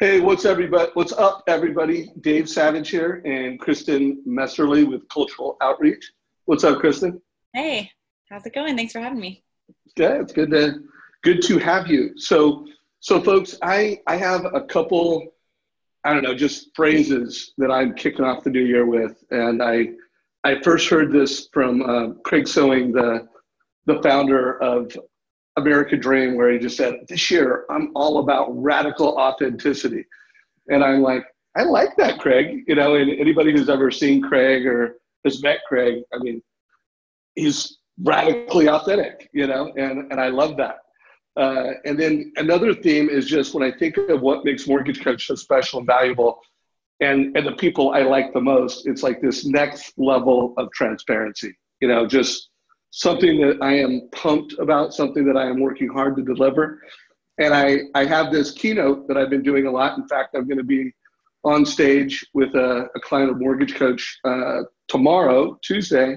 Hey, what's everybody? What's up, everybody? Dave Savage here, and Kristin Messerli with Cultural Outreach. What's up, Kristin? Hey, how's it going? Thanks for having me. Yeah, it's good to have you. So, folks, I have a couple, I don't know, just phrases that I'm kicking off the new year with, and I first heard this from Craig Sewing, the founder of American Dream, where he just said, "This year I'm all about radical authenticity," and I'm like, I like that, Craig. You know, and anybody who's ever seen Craig or has met Craig, I mean, he's radically authentic, you know, and I love that. And then another theme is just when I think of what makes Mortgage Coach so special and valuable, and the people I like the most, it's like this next level of transparency, you know, just something that I am pumped about, something that I am working hard to deliver. And I have this keynote that I've been doing a lot. In fact, I'm going to be on stage with a client of Mortgage Coach tomorrow, Tuesday,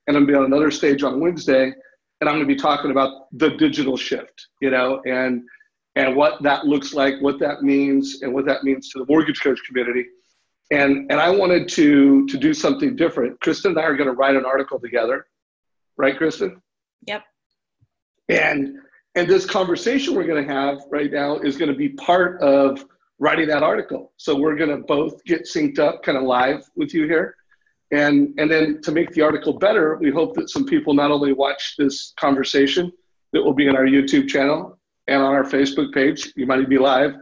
and I'm going to be on another stage on Wednesday, and I'm going to be talking about the digital shift, you know, and what that looks like, what that means, and what that means to the Mortgage Coach community. And I wanted to do something different. Kristin and I are going to write an article together. Right, Kristin? Yep. And this conversation we're going to have right now is going to be part of writing that article. So we're going to both get synced up kind of live with you here. And then to make the article better, we hope that some people not only watch this conversation that will be in our YouTube channel and on our Facebook page, you might even be live.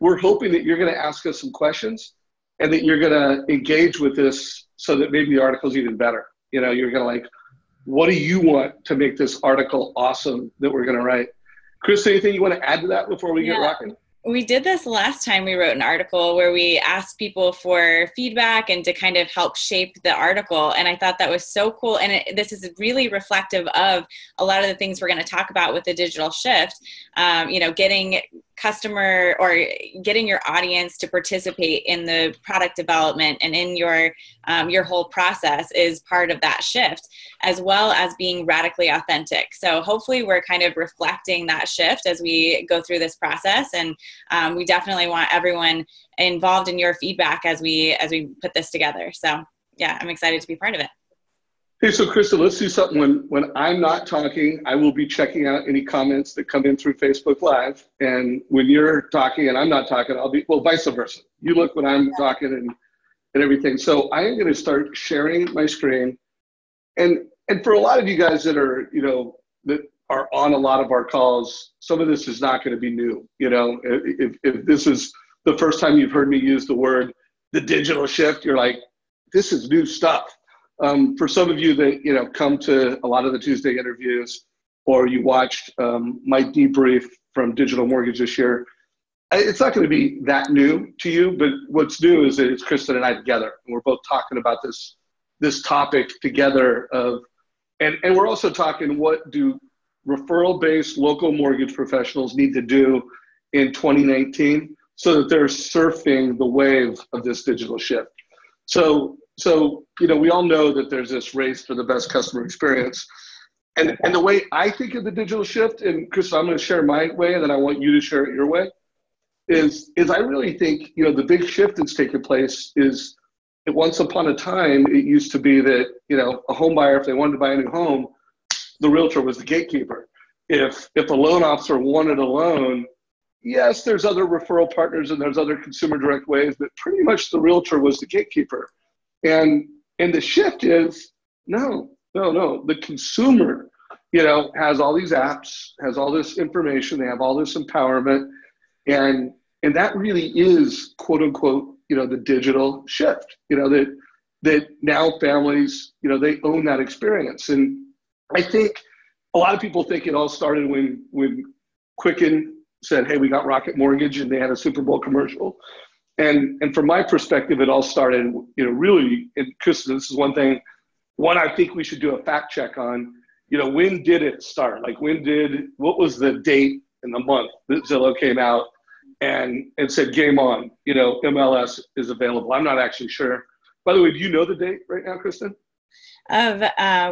We're hoping that you're going to ask us some questions and that you're going to engage with this so that maybe the article's even better. You know, you're going to like, what do you want to make this article awesome that we're going to write? Chris, anything you want to add to that before we get rocking? We did this last time we wrote an article where we asked people for feedback and to kind of help shape the article. And I thought that was so cool. And this is really reflective of a lot of the things we're going to talk about with the digital shift. You know, getting customer or getting your audience to participate in the product development and in your whole process is part of that shift, as well as being radically authentic. So hopefully we're kind of reflecting that shift as we go through this process. And we definitely want everyone involved in your feedback as we put this together. So yeah, I'm excited to be part of it. Hey, so Krista, let's do something. When I'm not talking, I will be checking out any comments that come in through Facebook Live. And when you're talking and I'm not talking, I'll be, well, vice versa. You look when I'm talking and everything. So I am going to start sharing my screen. And for a lot of you guys that are, you know, that are on a lot of our calls, some of this is not going to be new. You know, if this is the first time you've heard me use the word, the digital shift, you're like, this is new stuff. For some of you that, you know, come to a lot of the Tuesday interviews, or you watched my debrief from Digital Mortgage this year, it's not going to be that new to you, but what's new is that it's Kristin and I together, and we're both talking about this topic together of, and we're also talking, what do referral-based local mortgage professionals need to do in 2019 so that they're surfing the wave of this digital shift. So, you know, we all know that there's this race for the best customer experience. And the way I think of the digital shift, and Chris, I'm going to share my way, and then I want you to share it your way, is I really think, you know, the big shift that's taken place is that once upon a time, it used to be that, you know, a home buyer, if they wanted to buy a new home, the realtor was the gatekeeper. If a loan officer wanted a loan, yes, there's other referral partners and there's other consumer direct ways, but pretty much the realtor was the gatekeeper. And the shift is, no. The consumer, you know, has all these apps, has all this information, they have all this empowerment, and that really is, quote unquote, you know, the digital shift. You know, that now families, you know, they own that experience. And I think a lot of people think it all started when Quicken said, hey, we got Rocket Mortgage, and they had a Super Bowl commercial. And from my perspective, it all started, you know, really, and Kristin, this is one I think we should do a fact check on, you know, when did it start? Like what was the date and the month that Zillow came out and said, game on, you know, MLS is available? I'm not actually sure. By the way, do you know the date right now, Kristin? Of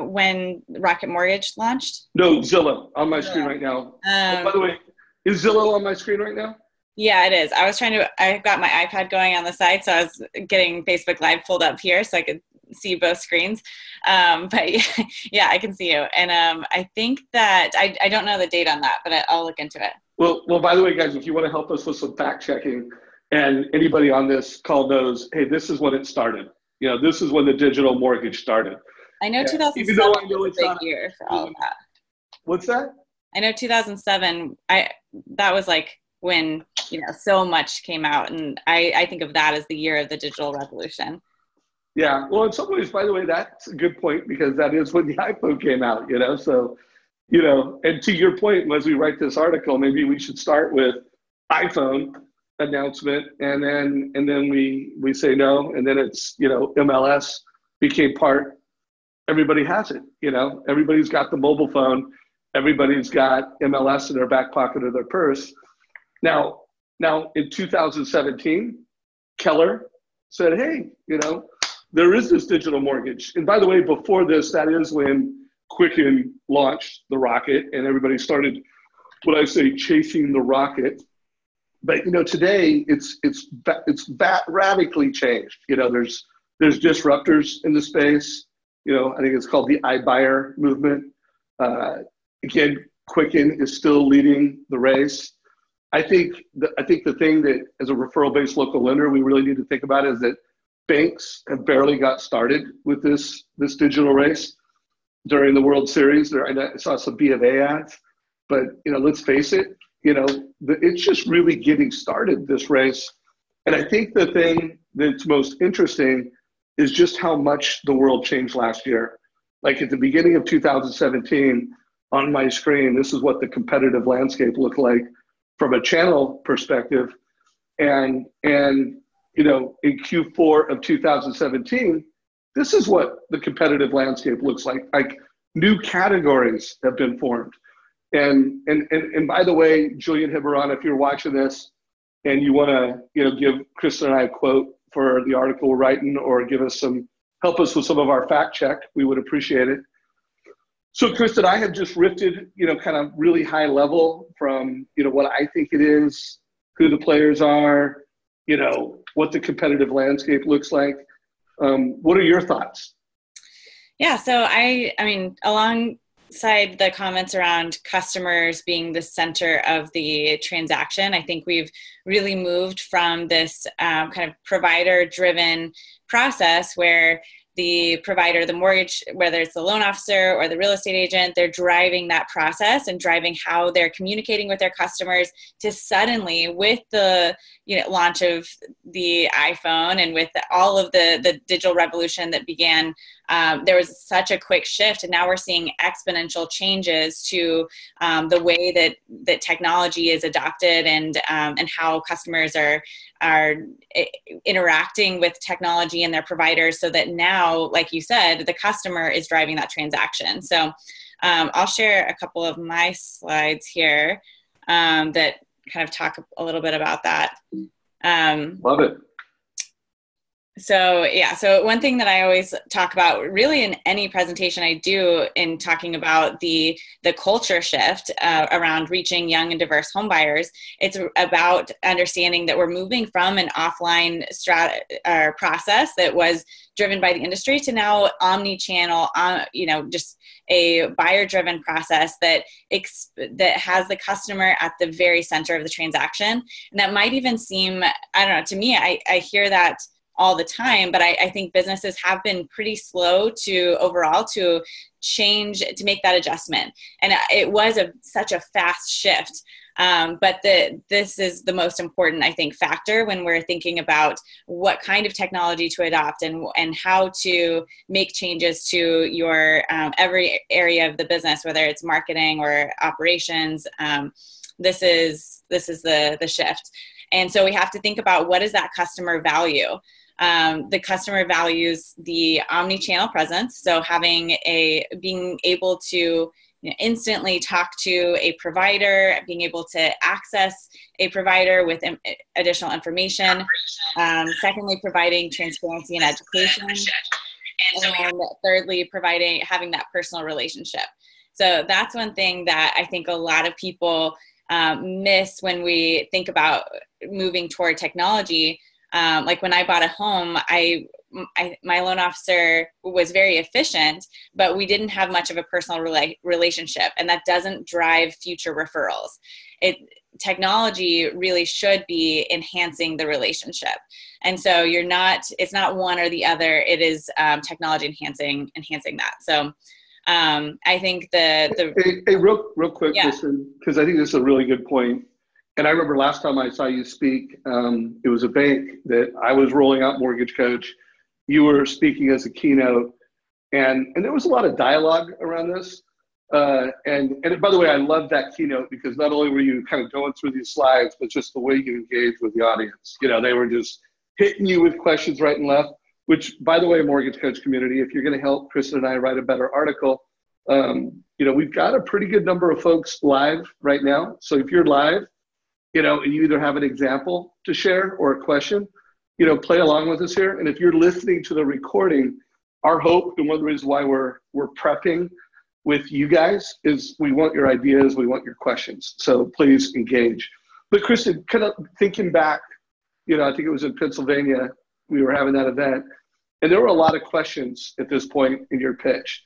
when Rocket Mortgage launched? No, Zillow on my screen right now. By the way, is Zillow on my screen right now? Yeah, it is. I've got my iPad going on the side, so I was getting Facebook Live pulled up here so I could see both screens. But yeah, I can see you. And I think that, I don't know the date on that, but I'll look into it. Well, by the way, guys, if you want to help us with some fact checking, and anybody on this call knows, hey, this is when it started. This is when the digital mortgage started. I know 2007 was a big year for all of that. What's that? I know 2007, that was like when, so much came out. And I think of that as the year of the digital revolution. Yeah. Well, in some ways, by the way, that's a good point, because that is when the iPhone came out, so, and to your point, as we write this article, maybe we should start with iPhone announcement, and then we say no, and then it's, MLS became part. Everybody has it, everybody's got the mobile phone. Everybody's got MLS in their back pocket of their purse. Now in 2017, Keller said, hey, there is this digital mortgage. And by the way, before this, that is when Quicken launched the rocket, and everybody started, what I say, chasing the rocket. But today it's radically changed. There's disruptors in the space. I think it's called the iBuyer movement. Again, Quicken is still leading the race. I think the thing that, as a referral-based local lender, we really need to think about is that banks have barely got started with this digital race. During the World Series, I saw some B of A ads, but let's face it, it's just really getting started, this race. And I think the thing that's most interesting is just how much the world changed last year. Like at the beginning of 2017, on my screen, this is what the competitive landscape looked like from a channel perspective. And in Q4 of 2017, this is what the competitive landscape looks like. Like, new categories have been formed. And by the way, Julian Hibaron, if you're watching this and you want to, give Kristin and I a quote for the article we're writing, or help us with some of our fact check, we would appreciate it. So Kristin, I have just rifted, kind of really high level from, what I think it is, who the players are, what the competitive landscape looks like. What are your thoughts? Yeah, so I mean, alongside the comments around customers being the center of the transaction, I think we've really moved from this kind of provider-driven process where the provider, the mortgage, whether it's the loan officer or the real estate agent, they're driving that process and driving how they're communicating with their customers, to suddenly, with the launch of the iPhone and with all of the digital revolution that began, there was such a quick shift, and now we're seeing exponential changes to the way that technology is adopted and how customers are interacting with technology and their providers, so that now, like you said, the customer is driving that transaction. So I'll share a couple of my slides here that kind of talk a little bit about that. Love it. So one thing that I always talk about, really in any presentation I do, in talking about the culture shift around reaching young and diverse home buyers, it's about understanding that we're moving from an offline process that was driven by the industry to now omni-channel, just a buyer-driven process that has the customer at the very center of the transaction. And that might even seem, I don't know, to me, I hear that all the time, but I think businesses have been pretty slow to change, to make that adjustment. And it was such a fast shift. But this is the most important, I think, factor when we're thinking about what kind of technology to adopt and how to make changes to your every area of the business, whether it's marketing or operations. This is the shift. And so we have to think about, what is that customer value? The customer values the omni-channel presence. So being able to instantly talk to a provider, being able to access a provider with additional information. Secondly, providing transparency and education. And thirdly, having that personal relationship. So that's one thing that I think a lot of people miss when we think about moving toward technology. Like when I bought a home, my loan officer was very efficient, but we didn't have much of a personal relationship, and that doesn't drive future referrals. Technology really should be enhancing the relationship. And so it's not one or the other. It is technology enhancing that. So I think hey, real quick, yeah. because I think this is a really good point. And I remember last time I saw you speak, it was a bank that I was rolling out Mortgage Coach. You were speaking as a keynote, and there was a lot of dialogue around this. And by the way, I love that keynote because not only were you kind of going through these slides, but just the way you engaged with the audience. You know, they were just hitting you with questions right and left, which, by the way, Mortgage Coach community, if you're going to help Kristin and I write a better article, you know, we've got a pretty good number of folks live right now. So if you're live, you know, and you either have an example to share or a question, you know, play along with us here. And if you're listening to the recording, our hope, and one of the reasons why we're prepping with you guys, is we want your ideas, we want your questions. So please engage. But Kristin, kind of thinking back, you know, I think it was in Pennsylvania, we were having that event, and there were a lot of questions at this point in your pitch.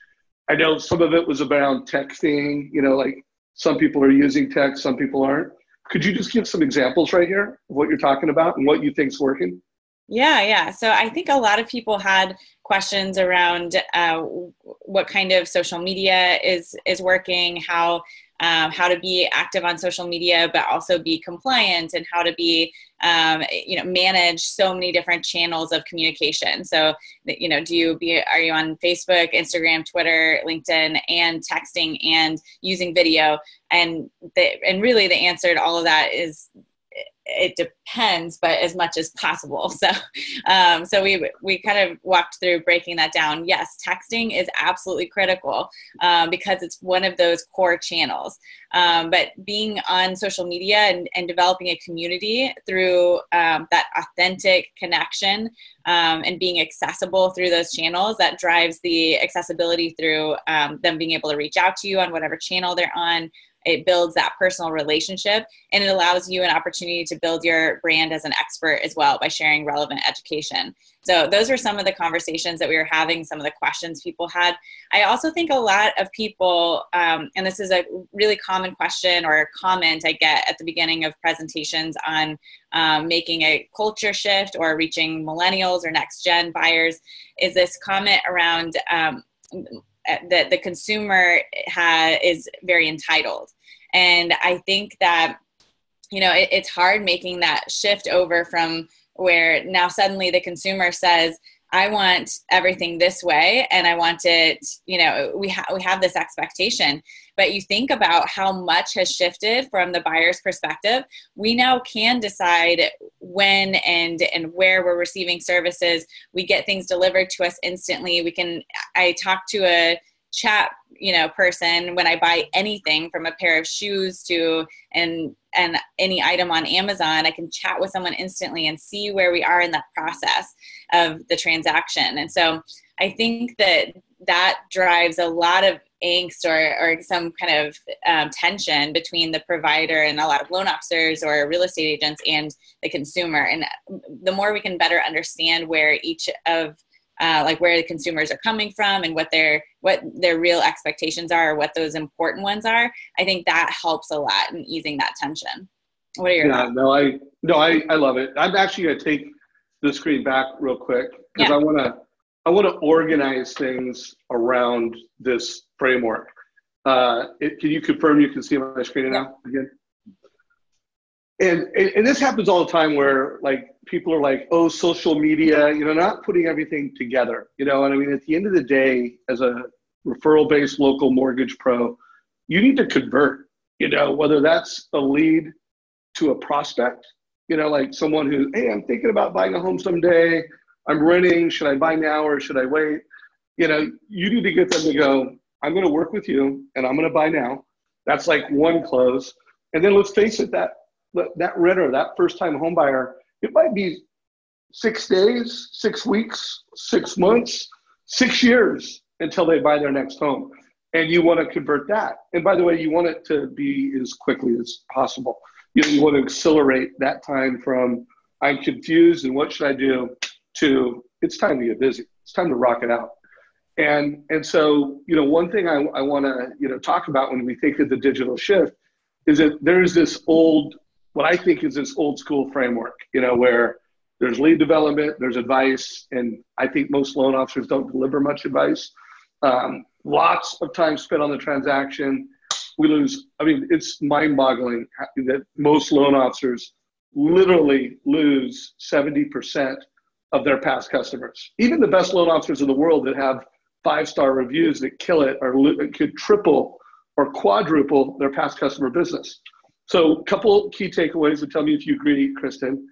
I know some of it was around texting, you know, like some people are using text, some people aren't. Could you just give some examples right here of what you're talking about and what you think's working? Yeah. So I think a lot of people had questions around what kind of social media is working, how to be active on social media, but also be compliant, and how to be, manage so many different channels of communication. So, you know, are you on Facebook, Instagram, Twitter, LinkedIn, and texting and using video? And really the answer to all of that is, it depends, but as much as possible. So, so we kind of walked through breaking that down. Yes, texting is absolutely critical because it's one of those core channels. But being on social media and developing a community through that authentic connection and being accessible through those channels, that drives the accessibility through them being able to reach out to you on whatever channel they're on. It builds that personal relationship, and it allows you an opportunity to build your brand as an expert as well by sharing relevant education. So those were some of the conversations that we were having, some of the questions people had. I also think a lot of people, and this is a really common question or comment I get at the beginning of presentations on making a culture shift or reaching millennials or next gen buyers, is this comment around that the consumer is very entitled. And I think that, you know, it's hard making that shift over from where now suddenly the consumer says, I want everything this way, and I want it, you know, we have this expectation. But you think about how much has shifted from the buyer's perspective. We now can decide when and where we're receiving services. We get things delivered to us instantly. I talk to a chat, you know, person when I buy anything from a pair of shoes to and any item on Amazon. I can chat with someone instantly and see where we are in that process of the transaction. And so I think that drives a lot of angst or some kind of tension between the provider and a lot of loan officers or real estate agents and the consumer. And the more we can better understand where each of where the consumers are coming from and what their real expectations are, or what those important ones are, I think that helps a lot in easing that tension. What are your thoughts? I love it. I'm actually going to take the screen back real quick because I want to organize things around this framework. Can you confirm you can see my screen now again? And this happens all the time where like people are like, oh, social media, you know, not putting everything together, you know. And I mean, at the end of the day, as a referral-based local mortgage pro, you need to convert, you know, whether that's a lead to a prospect, you know, like someone who, hey, I'm thinking about buying a home someday. I'm renting. Should I buy now or should I wait? You know, you need to get them to go, I'm going to work with you and I'm going to buy now. That's like one close. And then let's face it, that renter, that first-time home buyer, it might be 6 days, 6 weeks, 6 months, 6 years until they buy their next home. and you want to convert that. And by the way, you want it to be as quickly as possible. You want to accelerate that time from I'm confused and what should I do to it's time to get busy. It's time to rock it out. And so, one thing I want to, talk about when we think of the digital shift is that there's this what I think is this old school framework, where there's lead development, there's advice, and I think most loan officers don't deliver much advice. Lots of time spent on the transaction. It's mind-boggling that most loan officers literally lose 70% of their past customers. Even the best loan officers in the world that have 5-star reviews that kill it could triple or quadruple their past customer business. So a couple key takeaways, and tell me if you agree, Kristin.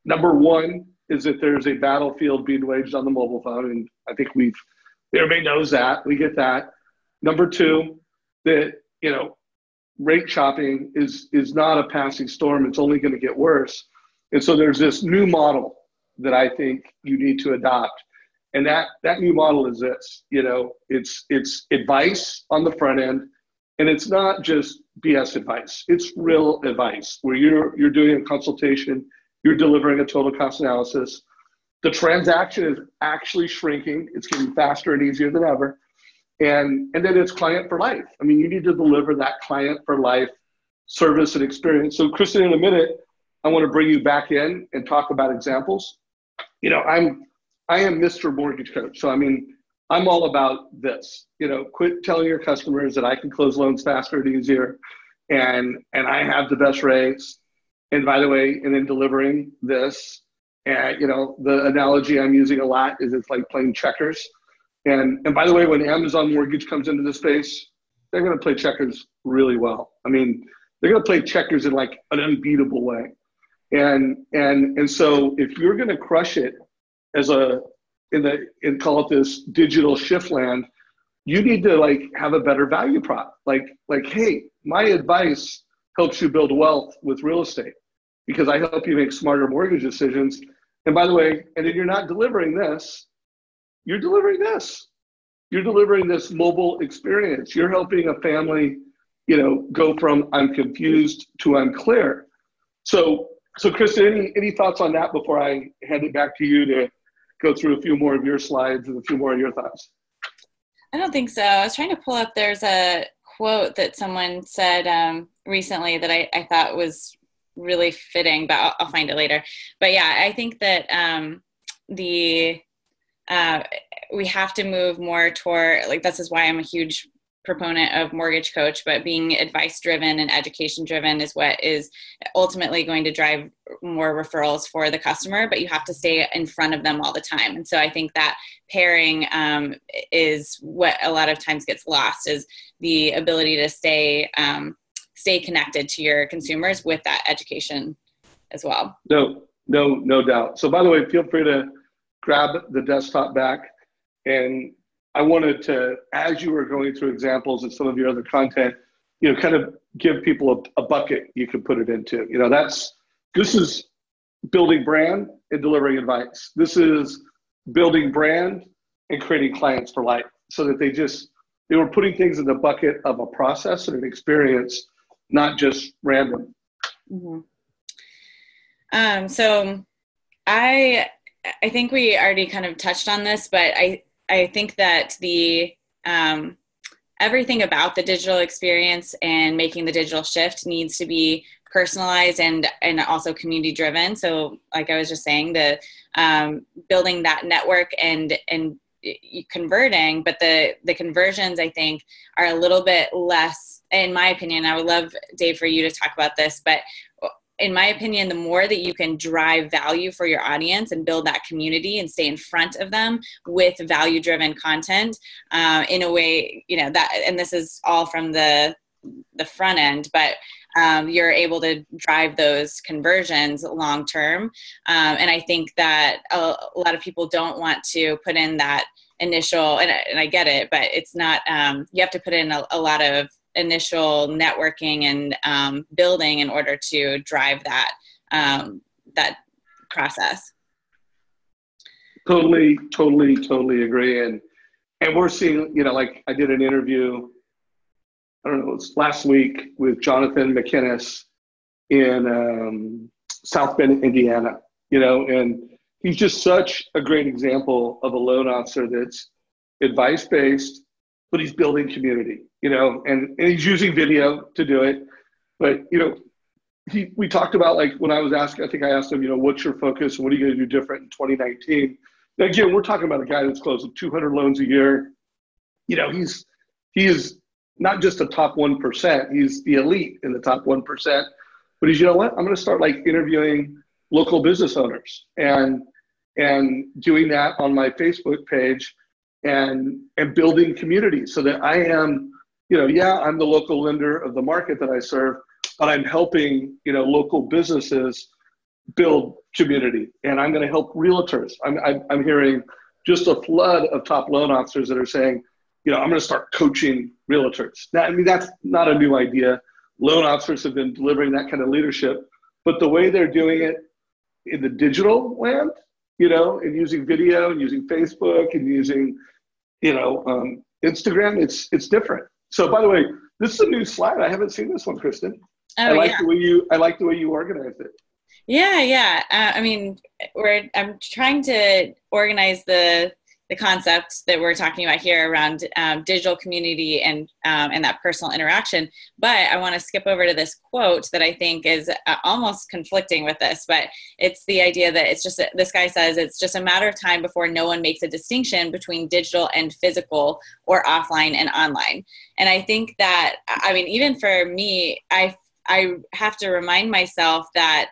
Number one is that there's a battlefield being waged on the mobile phone, and I think everybody knows that. We get that. Number two, that rate shopping is not a passing storm. It's only going to get worse. And so there's this new model that I think you need to adopt. And that new model is this, it's advice on the front end, and it's not just BS advice. It's real advice where you're doing a consultation, you're delivering a total cost analysis. The transaction is actually shrinking. It's getting faster and easier than ever. And then it's client for life. I mean, you need to deliver that client for life service and experience. So Kristin, in a minute, I want to bring you back in and talk about examples. I am Mr. Mortgage Coach. So, I'm all about this, quit telling your customers that I can close loans faster and easier and I have the best rates. And by the way, and in delivering this, the analogy I'm using a lot is it's like playing checkers. And by the way, when Amazon Mortgage comes into the space, they're going to play checkers really well. They're going to play checkers in like an unbeatable way. And so if you're going to crush it and call it this digital shift land, you need to have a better value prop. Hey, my advice helps you build wealth with real estate because I help you make smarter mortgage decisions. And by the way, and if you're not delivering this, you're delivering this. You're delivering this mobile experience. You're helping a family, go from I'm confused to I'm clear. So Kristin, any thoughts on that before I hand it back to you to go through a few more of your slides and a few more of your thoughts? I don't think so. I was trying to pull up, there's a quote that someone said recently that I thought was really fitting, but I'll find it later. But yeah, I think that we have to move more toward, this is why I'm a huge proponent of Mortgage Coach, but being advice driven and education driven is what is ultimately going to drive more referrals for the customer, but you have to stay in front of them all the time. And so I think that pairing is what a lot of times gets lost, is the ability to stay connected to your consumers with that education as well. No doubt. So by the way, feel free to grab the desktop back. And I wanted to, as you were going through examples of some of your other content, kind of give people a bucket you could put it into. This is building brand and delivering advice. This is building brand and creating clients for life, so that they were putting things in the bucket of a process and an experience, not just random. Mm-hmm. So I think we already kind of touched on this, but I think that the everything about the digital experience and making the digital shift needs to be personalized and also community driven. So like I was just saying, the building that network and converting, but the conversions I think are a little bit less, in my opinion. I would love, Dave, for you to talk about this, but in my opinion, the more that you can drive value for your audience and build that community and stay in front of them with value-driven content, in a way, that, and this is all from the front end, but you're able to drive those conversions long-term. And I think that a lot of people don't want to put in that initial, and I get it, but it's not, you have to put in a lot of initial networking and building in order to drive that process. Totally agree. And we're seeing, like I did an interview I don't know, it was last week with Jonathan McInnes in South Bend, Indiana, and he's just such a great example of a loan officer that's advice-based, but he's building community, and he's using video to do it. But, we talked about, like, when I was asking, I think I asked him, what's your focus and what are you going to do different in 2019? And again, we're talking about a guy that's closing 200 loans a year. He is not just a top 1%, he's the elite in the top 1%. But he's, I'm going to start like interviewing local business owners and doing that on my Facebook page and building community so that I am, I'm the local lender of the market that I serve, but I'm helping, local businesses build community, and I'm going to help realtors. I'm hearing just a flood of top loan officers that are saying, I'm going to start coaching realtors. Now, that's not a new idea. Loan officers have been delivering that kind of leadership, but the way they're doing it in the digital land, and using video and using Facebook and using, Instagram, it's different. So, by the way, this is a new slide. I haven't seen this one, Kristin. Oh, I like the way you organized it. Yeah. I'm trying to organize the concept that we're talking about here around digital community and that personal interaction. But I want to skip over to this quote that I think is almost conflicting with this, but it's the idea that this guy says, it's just a matter of time before no one makes a distinction between digital and physical or offline and online. And I think that, even for me, I have to remind myself that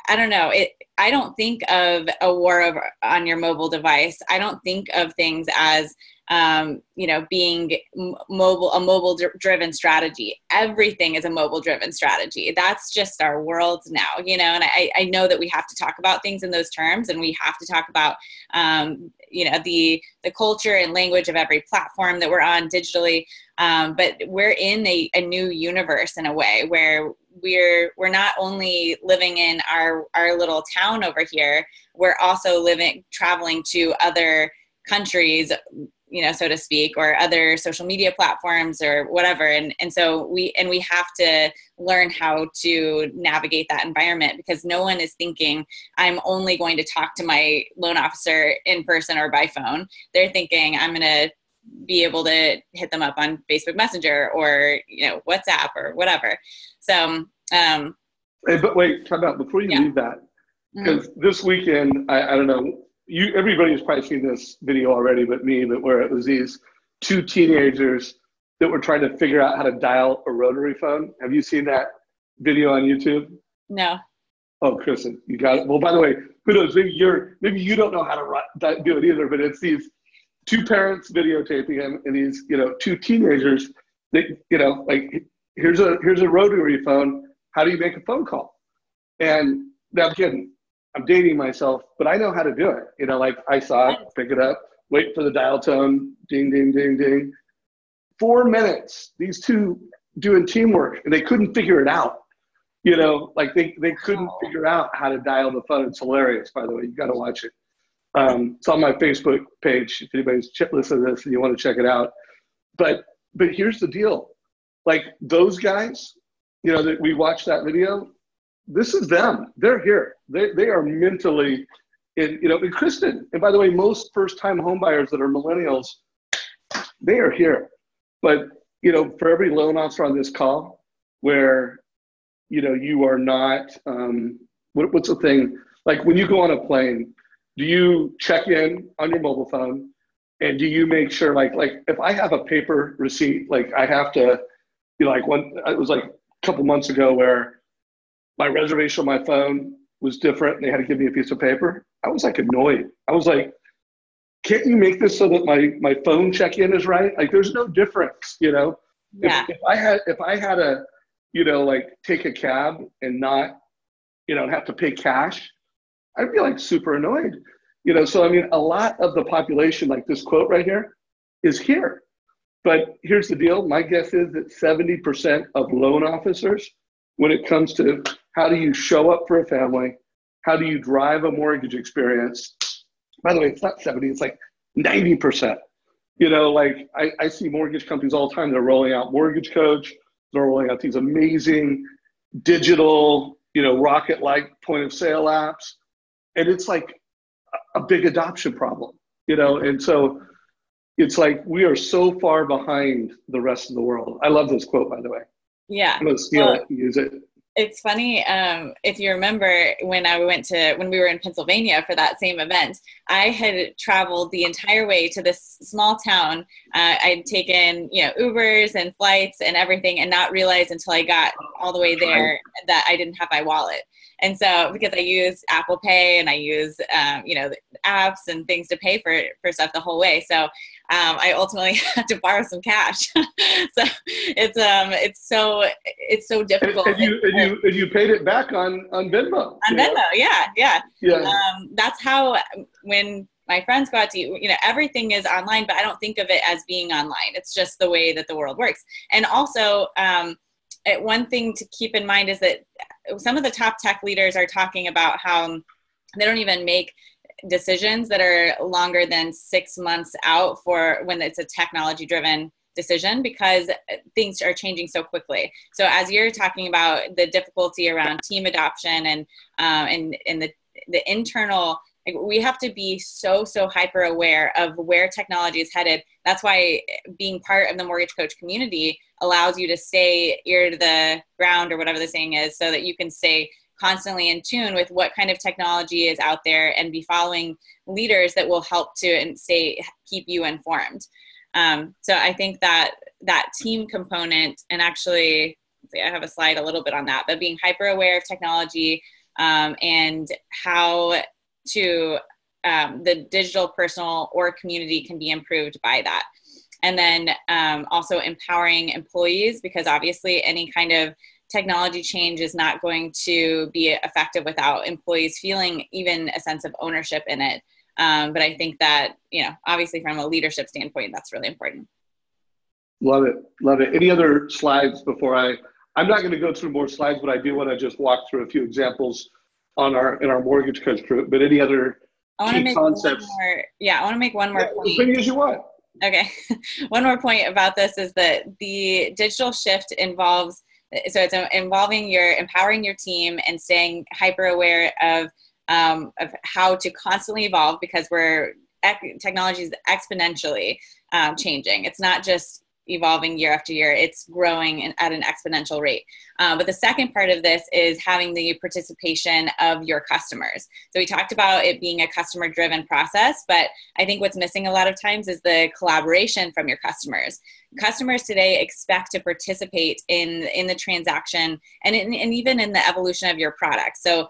I don't know. I don't think of a war on your mobile device. I don't think of things as, being a mobile-driven strategy. Everything is a mobile-driven strategy. That's just our world now, and I know that we have to talk about things in those terms, and we have to talk about, the culture and language of every platform that we're on digitally. But we're in a new universe in a way where we're not only living in our little town over here, we're also traveling to other countries, so to speak, or other social media platforms or whatever. And so we have to learn how to navigate that environment, because no one is thinking I'm only going to talk to my loan officer in person or by phone. They're thinking I'm going to be able to hit them up on Facebook Messenger or, WhatsApp or whatever. So, but wait, time out before you leave that, because this weekend, I don't know, everybody's probably seen this video already, but where it was these two teenagers that were trying to figure out how to dial a rotary phone. Have you seen that video on YouTube? No. Oh, Kristin, you got it. Well, by the way, who knows? Maybe you don't know how to do it either, but it's these two parents videotaping him, and these, two teenagers that, like, here's a rotary phone. How do you make a phone call? And now, again, I'm dating myself, but I know how to do it. Like, I saw it, pick it up, wait for the dial tone, ding, ding, ding, ding. 4 minutes, these two doing teamwork, and they couldn't figure it out. Like they couldn't figure out how to dial the phone. It's hilarious, by the way. You got to watch it. It's on my Facebook page if anybody's listening to this and you want to check it out. But here's the deal. Like, those guys, that we watched that video, this is them. They're here. They are mentally in, and Kristin, and by the way, most first-time homebuyers that are millennials, they are here. But, for every loan officer on this call where, you are not, what's the thing? Like, when you go on a plane, do you check in on your mobile phone? And do you make sure, like if I have a paper receipt, like I have to, it was like a couple months ago where my reservation on my phone was different. They had to give me a piece of paper. I was like annoyed. I was like, can't you make this so that my phone check-in is right? Like, there's no difference, Yeah. If I had to, like, take a cab and not, have to pay cash, I'd be like super annoyed. So a lot of the population, like this quote right here, is here. But here's the deal. My guess is that 70% of loan officers, when it comes to how do you show up for a family, how do you drive a mortgage experience, by the way, it's not 70, it's like 90%. You know, like I see mortgage companies all the time. They're rolling out Mortgage Coach. They're rolling out these amazing digital, you know, rocket-like point of sale apps. And it's like a big adoption problem, you know? And so it's like we are so far behind the rest of the world. I love this quote, by the way. Yeah. I'm going to steal it and use it. It's funny, if you remember when we were in Pennsylvania for that same event, I had traveled the entire way to this small town. I'd taken, you know, Ubers and flights and everything, and not realized until I got all the way there that I didn't have my wallet. And so, because I use Apple Pay and I use, you know, the apps and things to pay for stuff the whole way. So I ultimately had to borrow some cash. So it's so difficult. And you paid it back on Venmo. On Venmo, yeah. Yeah. That's how, when my friends go out to eat, you know, everything is online, but I don't think of it as being online. It's just the way that the world works. And also, one thing to keep in mind is that some of the top tech leaders are talking about how they don't even make decisions that are longer than 6 months out for when it's a technology driven decision, because things are changing so quickly. So as you're talking about the difficulty around team adoption and the internal, like, we have to be so hyper aware of where technology is headed. That's why being part of the Mortgage Coach community allows you to stay ear to the ground, or whatever the saying is, so that you can stay constantly in tune with what kind of technology is out there and be following leaders that will help to keep you informed. So I think that team component, and actually, I have a slide a little bit on that, but being hyper aware of technology, and how to the digital, personal, or community can be improved by that. And then also empowering employees, because obviously any kind of technology change is not going to be effective without employees feeling even a sense of ownership in it. But I think that, you know, obviously from a leadership standpoint, that's really important. Love it. Love it. Any other slides before I'm not going to go through more slides, but I do want to just walk through a few examples in our Mortgage Coach group. But any other key concepts? I want to make one more point. As many as you want. Okay. One more point about this is that the digital shift involves, so it's empowering your team and staying hyper aware of how to constantly evolve, because technology is exponentially changing. It's not just evolving year after year, it's growing at an exponential rate. But the second part of this is having the participation of your customers. So we talked about it being a customer-driven process, but I think what's missing a lot of times is the collaboration from your customers. Customers today expect to participate in the transaction and even in the evolution of your product. So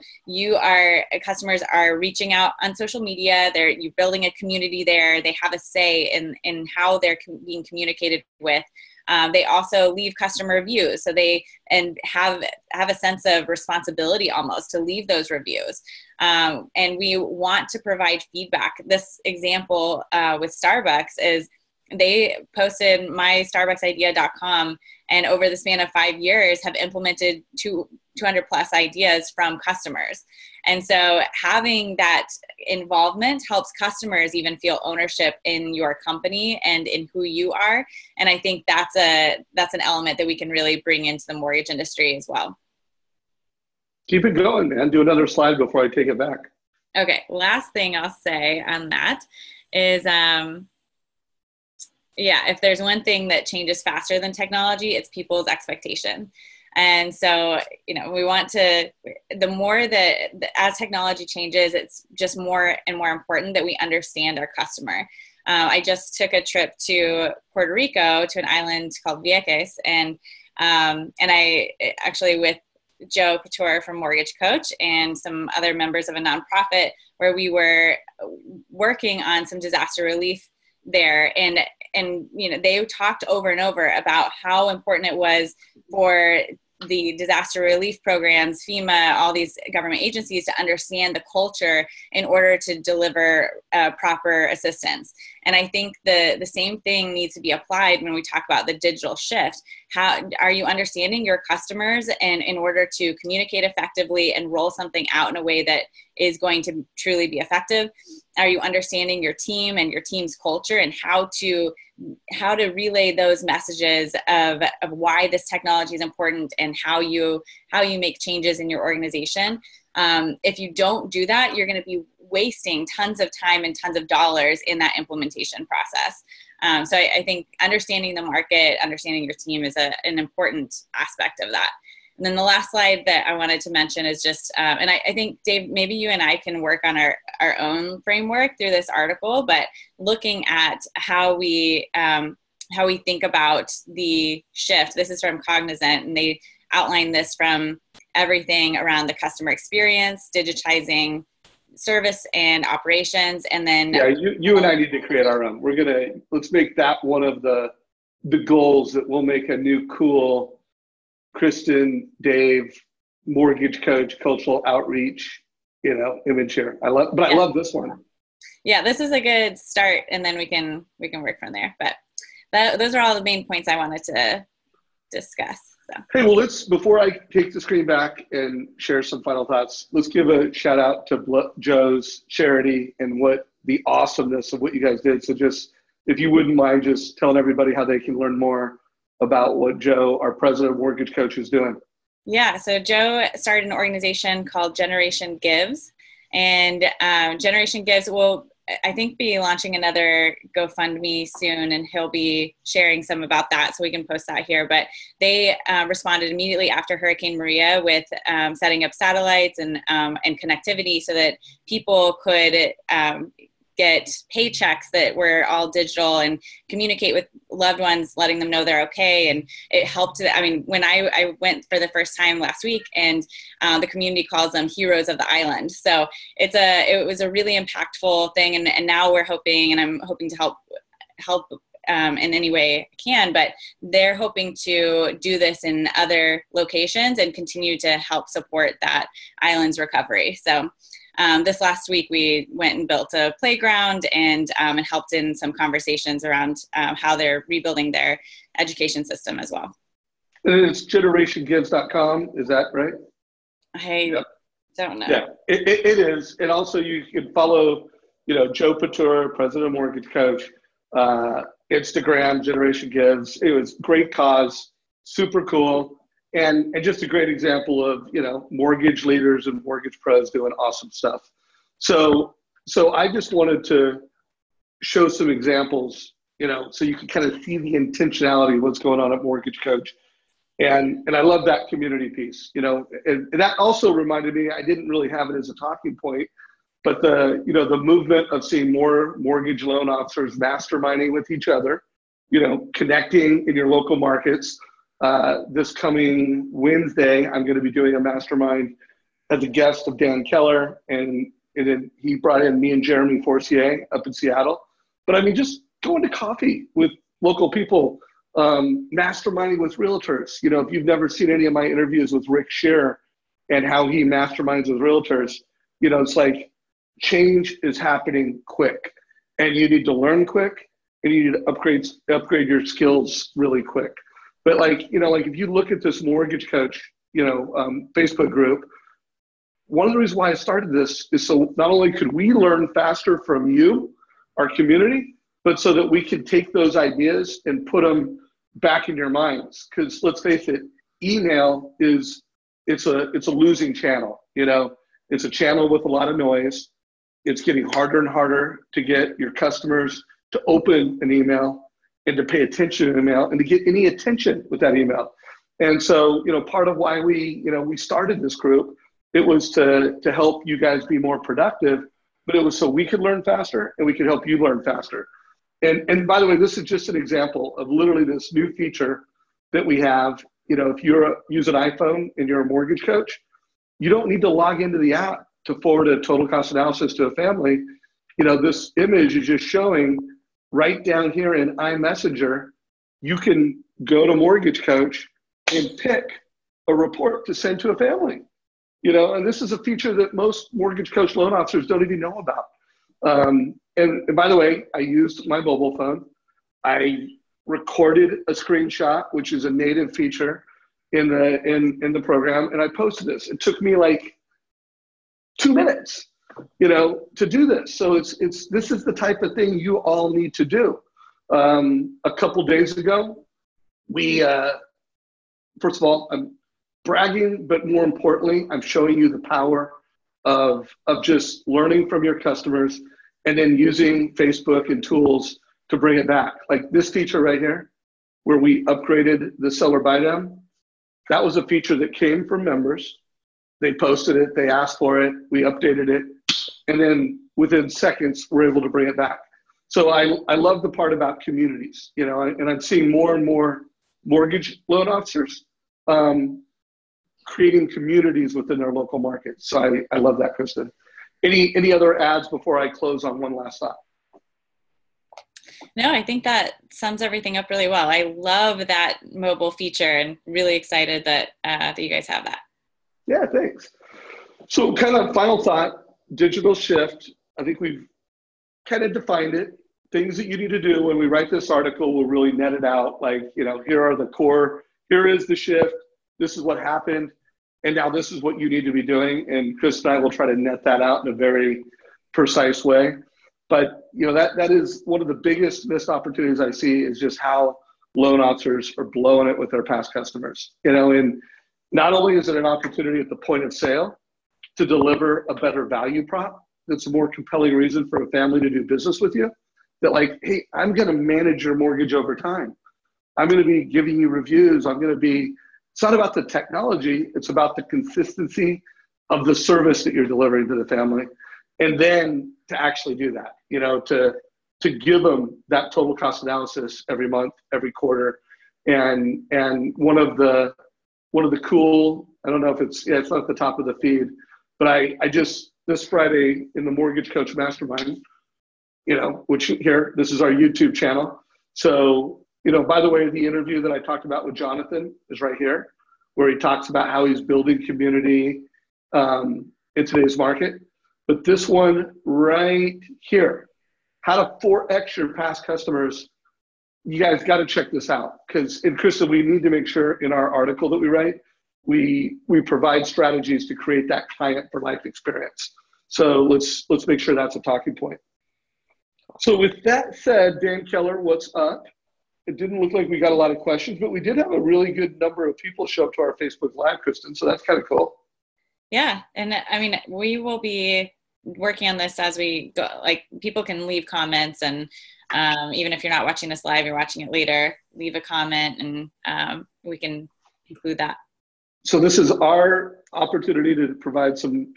customers are reaching out on social media. You're building a community there. They have a say in how they're being communicated with. They also leave customer reviews, so they have a sense of responsibility almost to leave those reviews. And we want to provide feedback. This example with Starbucks is they posted mystarbucksidea.com, and over the span of 5 years have implemented 200 plus ideas from customers. And so having that involvement helps customers even feel ownership in your company and in who you are. And I think that's an element that we can really bring into the mortgage industry as well. Keep it going, man. Do another slide before I take it back. Okay. Last thing I'll say on that is, if there's one thing that changes faster than technology, it's people's expectation. And so, we want to, the more that as technology changes, it's just more and more important that we understand our customer. I just took a trip to Puerto Rico, to an island called Vieques, and I actually, with Joe Couture from Mortgage Coach and some other members of a nonprofit, where we were working on some disaster relief there, and they talked over and over about how important it was for the disaster relief programs, FEMA, all these government agencies to understand the culture in order to deliver proper assistance. And I think the same thing needs to be applied when we talk about the digital shift. How are you understanding your customers, and in order to communicate effectively and roll something out in a way that is going to truly be effective? Are you understanding your team and your team's culture, and how to relay those messages of why this technology is important and how you make changes in your organization? If you don't do that, you're going to be wasting tons of time and tons of dollars in that implementation process. So I think understanding the market, understanding your team is an important aspect of that. And then the last slide that I wanted to mention is just, and I think, Dave, maybe you and I can work on our own framework through this article, but looking at how we think about the shift. This is from Cognizant, and they outline this from everything around the customer experience, digitizing service and operations, and then you and I need to create our own. Let's make that one of the goals, that we'll make a new cool Kristin, Dave, mortgage coach, cultural outreach, image here. I love this one. Yeah, this is a good start, and then we can work from there. But those are all the main points I wanted to discuss. So. Hey, well, before I take the screen back and share some final thoughts, let's give a shout out to Joe's charity and what the awesomeness of what you guys did. So just, if you wouldn't mind just telling everybody how they can learn more about what Joe, our president of Mortgage Coach, is doing. Yeah, so Joe started an organization called Generation Gives, and Generation Gives will, I think, be launching another GoFundMe soon, and he'll be sharing some about that, so we can post that here. But they responded immediately after Hurricane Maria with setting up satellites and connectivity so that people could get paychecks that were all digital and communicate with loved ones, letting them know they're okay. And it helped. I mean, when I went for the first time last week, and the community calls them heroes of the island. So it was a really impactful thing. And now we're hoping, and I'm hoping to help in any way I can, but they're hoping to do this in other locations and continue to help support that island's recovery. So this last week, we went and built a playground and helped in some conversations around how they're rebuilding their education system as well. And it's generationgives.com, is that right? I don't know. Yeah, it is. And also you can follow, Joe Patur, president of Mortgage Coach, Instagram, Generation Gives. It was great cause, super cool. And just a great example of, mortgage leaders and mortgage pros doing awesome stuff. So I just wanted to show some examples, so you can kind of see the intentionality of what's going on at Mortgage Coach. And I love that community piece, and that also reminded me, I didn't really have it as a talking point, but the movement of seeing more mortgage loan officers masterminding with each other, connecting in your local markets. This coming Wednesday, I'm going to be doing a mastermind as a guest of Dan Keller, and then he brought in me and Jeremy Forcier up in Seattle. But I mean, just going to coffee with local people, masterminding with realtors. If you've never seen any of my interviews with Rick Scheer and how he masterminds with realtors, it's like change is happening quick, and you need to learn quick, and you need to upgrade your skills really quick. But if you look at this Mortgage Coach, Facebook group, one of the reasons why I started this is so not only could we learn faster from you, our community, but so that we could take those ideas and put them back in your minds. Because let's face it, email it's a losing channel. It's a channel with a lot of noise. It's getting harder and harder to get your customers to open an email and to pay attention to an email and to get any attention with that email. And so, part of why we started this group, it was to help you guys be more productive, but it was so we could learn faster and we could help you learn faster. And by the way, this is just an example of literally this new feature that we have. If you use an iPhone and you're a mortgage coach, you don't need to log into the app to forward a total cost analysis to a family. This image is just showing right down here in iMessenger, you can go to Mortgage Coach and pick a report to send to a family. And this is a feature that most Mortgage Coach loan officers don't even know about. And by the way, I used my mobile phone. I recorded a screenshot, which is a native feature in the program, and I posted this. It took me like 2 minutes, to do this. So this is the type of thing you all need to do. A couple days ago, we first of all, I'm bragging, but more importantly, I'm showing you the power of just learning from your customers and then using Facebook and tools to bring it back. Like this feature right here, where we upgraded the seller buy down, that was a feature that came from members. They posted it, they asked for it, we updated it, and then within seconds, we're able to bring it back. So I love the part about communities, and I'm seeing more and more mortgage loan officers creating communities within their local markets. So I love that, Kristin. Any other ads before I close on one last thought? No, I think that sums everything up really well. I love that mobile feature and really excited that that you guys have that. Yeah, thanks. So kind of final thought, digital shift. I think we've kind of defined it. Things that you need to do when we write this article, we'll really net it out. Like, here are the core, here is the shift. This is what happened. And now this is what you need to be doing. And Chris and I will try to net that out in a very precise way. But, that is one of the biggest missed opportunities I see is just how loan officers are blowing it with their past customers. And not only is it an opportunity at the point of sale to deliver a better value prop, that's a more compelling reason for a family to do business with you, that like, hey, I'm going to manage your mortgage over time. I'm going to be giving you reviews. It's not about the technology. It's about the consistency of the service that you're delivering to the family. And then to actually do that, to give them that total cost analysis every month, every quarter. And one of the cool, I don't know if it's not at the top of the feed, but I just, this Friday in the Mortgage Coach Mastermind, which here, this is our YouTube channel. So, by the way, the interview that I talked about with Jonathan is right here, where he talks about how he's building community in today's market. But this one right here, how to 4X your past customers, you guys got to check this out. Because, and Kristin, we need to make sure in our article that we write, we provide strategies to create that client for life experience. So let's make sure that's a talking point. So with that said, Dan Keller, what's up? It didn't look like we got a lot of questions, but we did have a really good number of people show up to our Facebook Live, Kristin. So that's kind of cool. Yeah. And I mean, we will be working on this as we go. Like, people can leave comments, and even if you're not watching this live, you're watching it later, leave a comment, and we can include that. So this is our opportunity to provide some,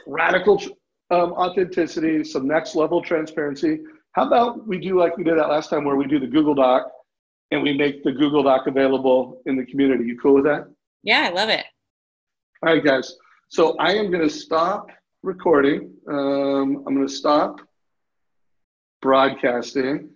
radical authenticity, some next level transparency. How about we do like we did that last time, where we do the Google Doc and we make the Google Doc available in the community? You cool with that? Yeah, I love it. All right, guys. So I am going to stop recording. I'm going to stop broadcasting.